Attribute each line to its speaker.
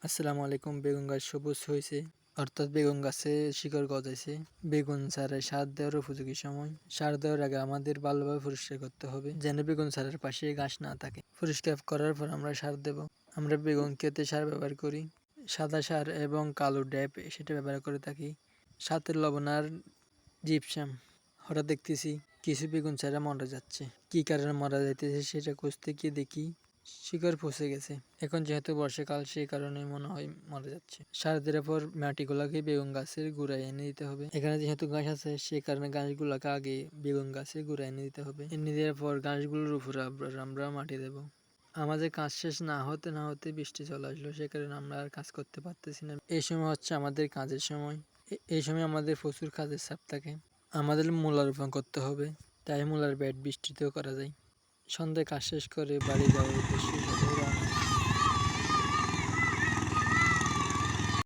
Speaker 1: আসসালামু আলাইকুম। বেগুন গাছ সবুজ হয়েছে, অর্থাৎ বেগুন গাছে শিকড় গজাইছে। বেগুন চারায় সার দেওয়ার উপযোগী সময়। সার দেওয়ার আগে আমাদের ভালোভাবে পরিষ্কার করতে হবে, যেন বেগুন চারার পাশে ঘাস না থাকে। পরিষ্কার করার পর আমরা সার দেব। আমরা বেগুন ক্ষেতে সার ব্যবহার করি, সাদা সার এবং কালো ড্যাপ সেটা ব্যবহার করে থাকি, সাথে লবণ আর জিপসাম। হঠাৎ দেখতেছি কিছু বেগুন চারা মরে যাচ্ছে। কি কারণে মারা যাইতেছে সেটা খুঁজতে গিয়ে দেখি শিকড় পচে গেছে। এখন যেহেতু বর্ষাকাল, সেই কারণে মনে হয় মারা যাচ্ছে। সার দেওয়ার পর মাটিগুলাকে বেগুন গাছের গোড়ায় এনে দিতে হবে। এখানে যেহেতু ঘাস আছে, সেই কারণে ঘাসগুলাকে আগে বেগুন গাছের গোড়ায় এনে দিতে হবে। এনে দেওয়ার পর ঘাসগুলোর উপরে আমরা মাটি দেব। আমাদের কাজ শেষ না হতে বৃষ্টি চলে আসলো, সে কারণে আমরা আর কাজ করতে পারতেছি না। এই সময় হচ্ছে আমাদের কাজের সময়। এই সময় আমাদের প্রচুর কাজের চাপ থাকে। আমাদের মূলা রোপণ করতে হবে, তাই মূলার ব্যাট বৃষ্টিতেও করা যায়। সন্ধ্যায় কাজ শেষ করে বাড়ি যাওয়ার উদ্দেশ্যে